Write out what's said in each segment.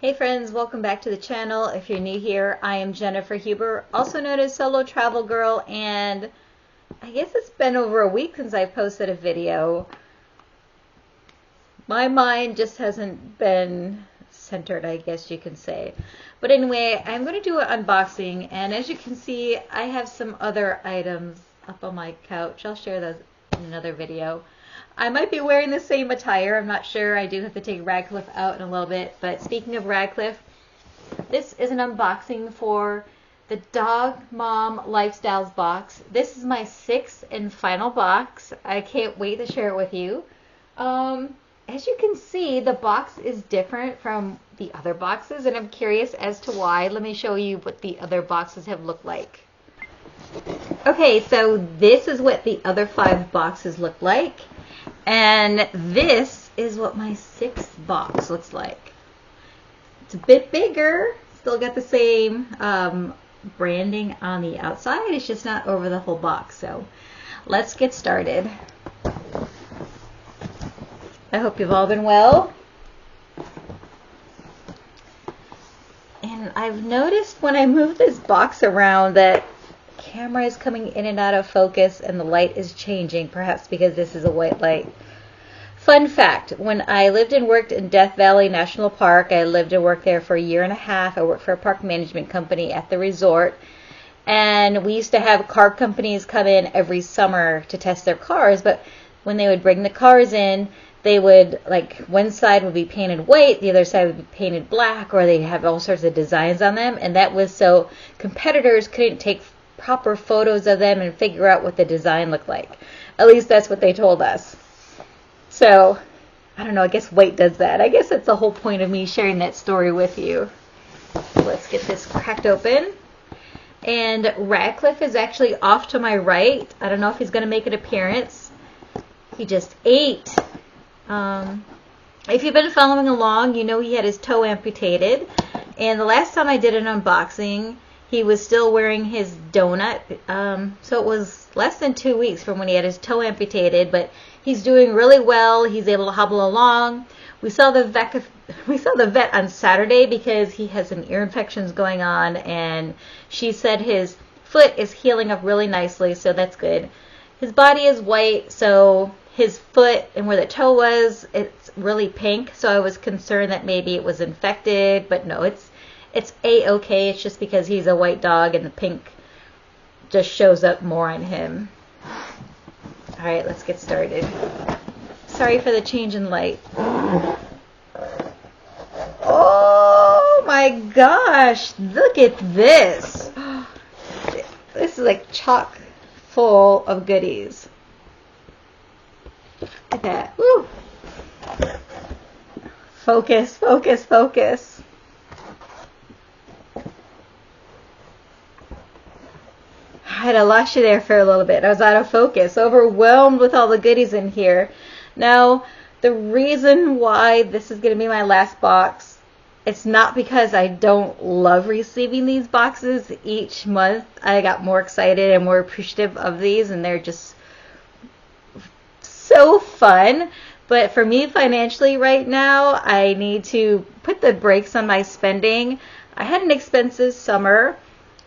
Hey friends, welcome back to the channel. If you're new here, I am Jennifer Huber, also known as Solo Travel Girl, and I guess it's been over a week since I posted a video. My mind just hasn't been centered, I guess you can say. But anyway, I'm going to do an unboxing, and as you can see, I have some other items up on my couch. I'll share those in another video. I might be wearing the same attire. I'm not sure. I do have to take Radcliff out in a little bit. But speaking of Radcliff, this is an unboxing for the Dog Mom Lifestyles box. This is my sixth and final box. I can't wait to share it with you. As you can see, the box is different from the other boxes, and I'm curious as to why. Let me show you what the other boxes have looked like. Okay, so this is what the other 5 boxes look like. And this is what my 6th box looks like. It's a bit bigger. Still got the same branding on the outside. It's just not over the whole box. So let's get started. I hope you've all been well. And I've noticed when I move this box around that camera is coming in and out of focus and the light is changing, perhaps because this is a white light. Fun fact, when I lived and worked in Death Valley National Park, I lived and worked there for a year and a half. I worked for a park management company at the resort, and we used to have car companies come in every summer to test their cars, but when they would bring the cars in, they would, like, one side would be painted white, the other side would be painted black, or they'd have all sorts of designs on them, and that was so competitors couldn't take proper photos of them and figure out what the design looked like. At least that's what they told us. So, I don't know, I guess white does that. I guess that's the whole point of me sharing that story with you. So let's get this cracked open. And Radcliff is actually off to my right. I don't know if he's going to make an appearance. He just ate. If you've been following along, you know he had his toe amputated. And the last time I did an unboxing, he was still wearing his donut, so it was less than 2 weeks from when he had his toe amputated, but he's doing really well. He's able to hobble along. We saw the vet on Saturday because he has some ear infections going on, and she said his foot is healing up really nicely, so that's good. His body is white, so his foot and where the toe was, it's really pink, so I was concerned that maybe it was infected, but no, it's a-okay. It's just because he's a white dog and the pink just shows up more on him. Alright, let's get started. Sorry for the change in light. Oh my gosh, look at this. This is like chock full of goodies. Look at that. Woo. Focus, focus, focus. I lost you there for a little bit. I was out of focus, overwhelmed with all the goodies in here. Now, the reason why this is going to be my last box, it's not because I don't love receiving these boxes each month. I got more excited and more appreciative of these, and they're just so fun. But for me financially right now, I need to put the brakes on my spending. I had an expensive summer.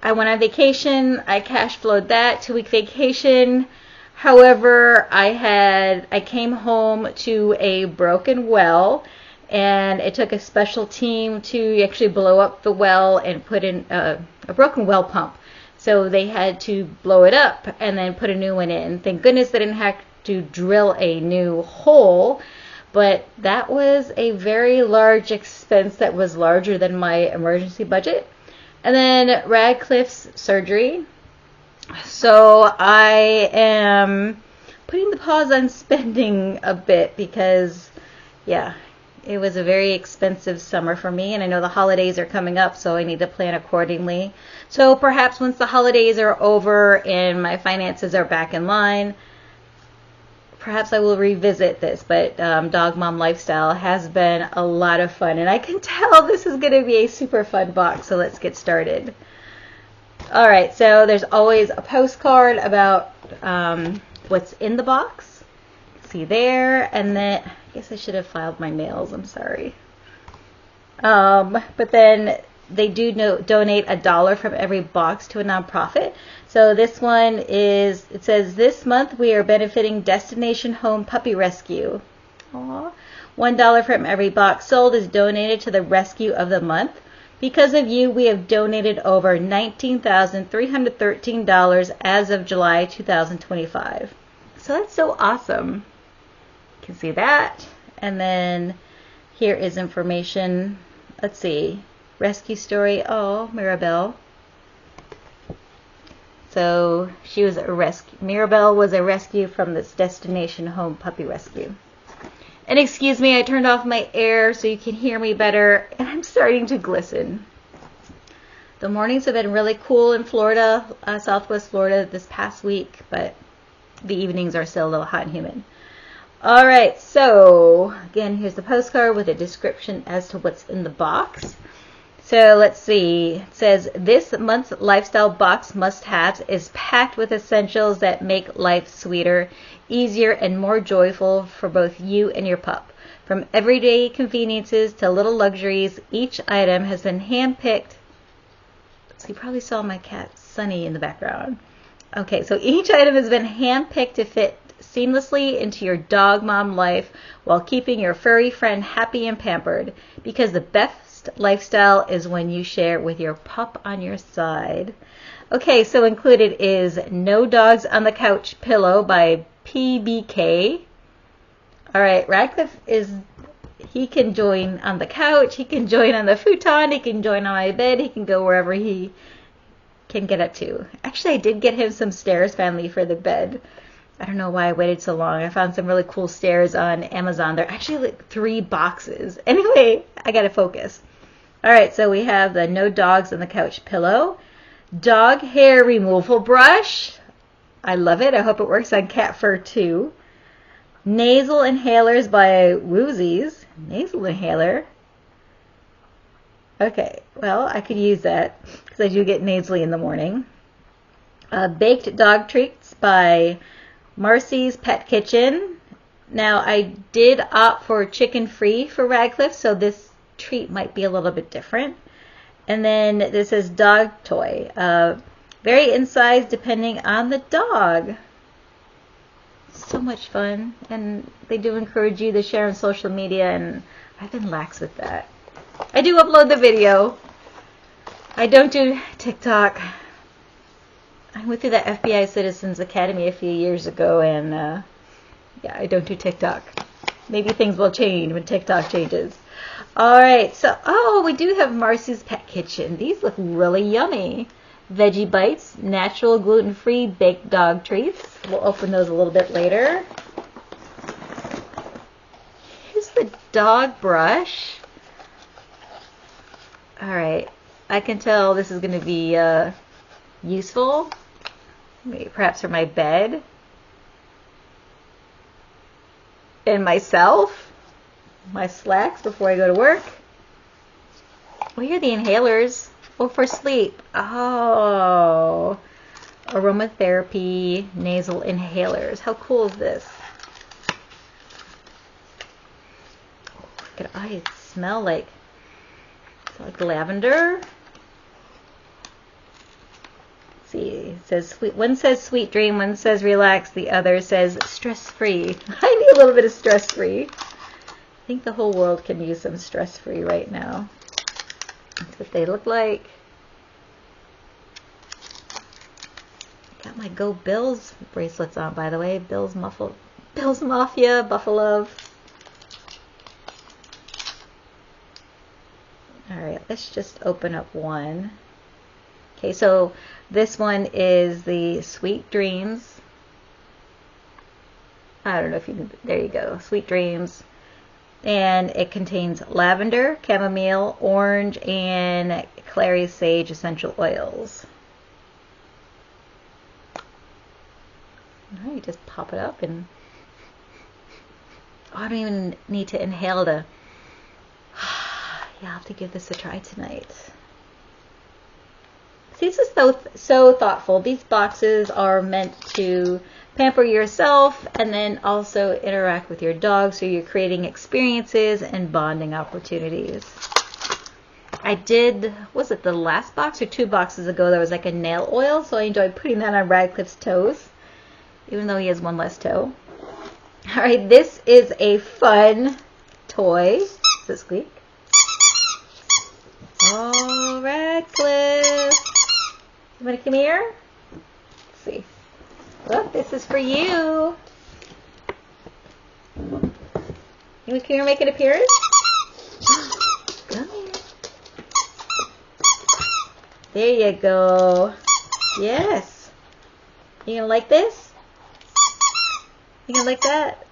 I went on vacation, I cash flowed that, 2-week vacation. However, I came home to a broken well, and it took a special team to actually blow up the well and put in a broken well pump. So they had to blow it up and then put a new one in. Thank goodness they didn't have to drill a new hole, but that was a very large expense that was larger than my emergency budget. And then Radcliff's surgery. So I am putting the pause on spending a bit because, yeah, it was a very expensive summer for me. And I know the holidays are coming up, so I need to plan accordingly. So perhaps once the holidays are over and my finances are back in line, perhaps I will revisit this, but Dog Mom Lifestyle has been a lot of fun, and I can tell this is going to be a super fun box, so let's get started. Alright, so there's always a postcard about what's in the box. See there, and then, I guess I should have filed my nails, I'm sorry. But then they do donate $1 from every box to a nonprofit. So this one is, it says, this month we are benefiting Destination Home Puppy Rescue. Aww. $1 from every box sold is donated to the rescue of the month. Because of you, we have donated over $19,313 as of July 2025. So that's so awesome. You can see that. And then here is information. Let's see. Rescue story. Oh, Mirabelle. So she was a rescue. Mirabelle was a rescue from this Destination Home Puppy Rescue. And excuse me, I turned off my air so you can hear me better, and I'm starting to glisten. The mornings have been really cool in Florida, Southwest Florida this past week, but the evenings are still a little hot and humid. All right, so again, here's the postcard with a description as to what's in the box. So let's see. It says, this month's lifestyle box must-haves is packed with essentials that make life sweeter, easier, and more joyful for both you and your pup. From everyday conveniences to little luxuries, each item has been hand-picked. So you probably saw my cat Sunny in the background. Okay, so each item has been hand-picked to fit seamlessly into your dog mom life while keeping your furry friend happy and pampered, because the best lifestyle is when you share with your pup on your side. Okay, so included is No Dogs on the Couch pillow by PBK. All right, Radcliff he can join on the couch, he can join on the futon, he can join on my bed, he can go wherever he can get up to. Actually, I did get him some stairs finally for the bed. I don't know why I waited so long. I found some really cool stairs on Amazon. They're actually like 3 boxes. Anyway, I gotta focus. All right, so we have the No Dogs on the Couch pillow. Dog hair removal brush. I love it. I hope it works on cat fur too. Nasal inhalers by Woozies. Nasal inhaler. Okay, well, I could use that because I do get nasally in the morning. Baked dog treats by Marcy's Pet Kitchen. Now, I did opt for chicken-free for Radcliff, so this treat might be a little bit different. And then this is dog toy. Vary in size depending on the dog. So much fun. And they do encourage you to share on social media, and I've been lax with that. I do upload the video. I don't do TikTok. I went through the FBI Citizens Academy a few years ago, and yeah, I don't do TikTok. Maybe things will change when TikTok changes. All right, so, we do have Marcy's Pet Kitchen. These look really yummy. Veggie Bites, natural gluten-free baked dog treats. We'll open those a little bit later. Here's the dog brush. All right, I can tell this is going to be useful, maybe perhaps for my bed and myself, my slacks before I go to work. Oh, here are the inhalers. Oh, for sleep. Oh, aromatherapy nasal inhalers. How cool is this? Oh, look at it smell like lavender. Let's see, it says sweet. One says sweet dream, one says relax, the other says stress-free. I need a little bit of stress-free. I think the whole world can use some stress-free right now. That's what they look like. Got my Go Bills bracelets on, by the way. Bills Mafia, Buffalo. Alright, let's just open up one. Okay, so this one is the Sweet Dreams. I don't know if you can, there you go, Sweet Dreams. And it contains lavender, chamomile, orange, and clary sage essential oils. Alright, just pop it up and I don't even need to inhale to. Yeah, I'll have to give this a try tonight. See, this is so thoughtful. These boxes are meant to pamper yourself and then also interact with your dog, so you're creating experiences and bonding opportunities. I did, was it the last box or 2 boxes ago, there was like a nail oil, so I enjoyed putting that on Radcliff's toes, even though he has 1 less toe. All right, this is a fun toy. Does it squeak? Oh, Radcliffe. You want to come here? Let's see. Look, this is for you. You want to come here and make an appearance? Come here. There you go. Yes. You gonna like this? You gonna like that?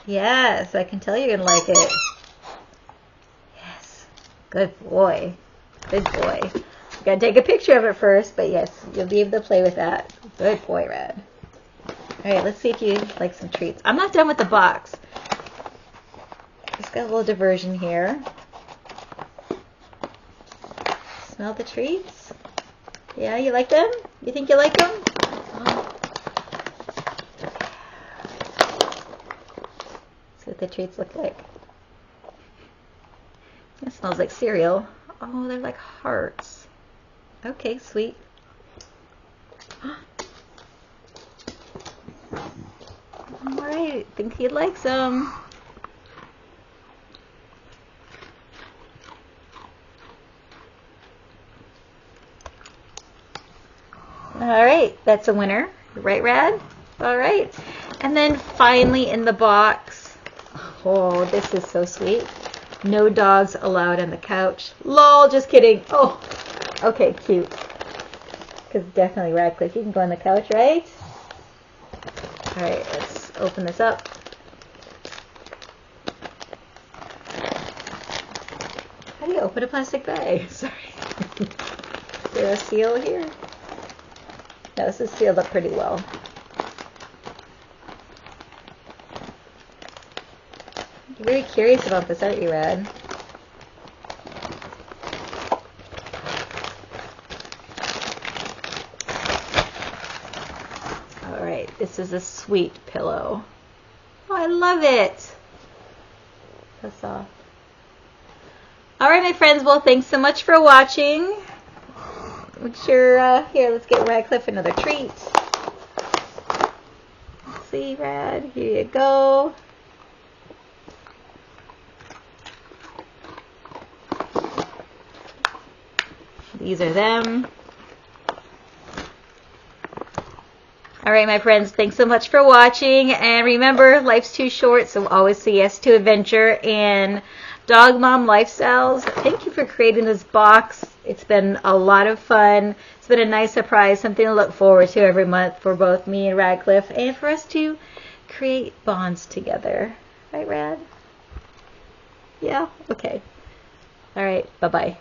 Yes, I can tell you're gonna like it. Yes. Good boy. Good boy. You gotta take a picture of it first, but yes, you'll be able to play with that. Good boy, Rad. Alright, let's see if you like some treats. I'm not done with the box. Just got a little diversion here. Smell the treats? Yeah, you like them? You think you like them? Oh. See what the treats look like. It smells like cereal. Oh, they're like hearts. Okay, sweet. Alright, think he likes them. Alright, that's a winner. Right, Rad? Alright. And then finally in the box, oh, this is so sweet. No dogs allowed on the couch. Lol, just kidding. Oh, okay, cute. Because definitely Radcliffe, you can go on the couch, right? Alright, let's open this up. How do you open a plastic bag? Sorry. Is there a seal here? No, this is sealed up pretty well. You're very curious about this, aren't you, Rad? Alright, this is a sweet pillow. Oh, I love it! So soft. Alright, my friends, well, thanks so much for watching. Make sure, here, let's get Radcliffe another treat. Let's see, Rad, here you go. These are them. Alright, my friends, thanks so much for watching. And remember, life's too short, so always say yes to adventure. And Dog Mom Lifestyles, thank you for creating this box. It's been a lot of fun. It's been a nice surprise, something to look forward to every month for both me and Radcliffe, and for us to create bonds together. Right, Rad? Yeah? Okay. Alright, bye-bye.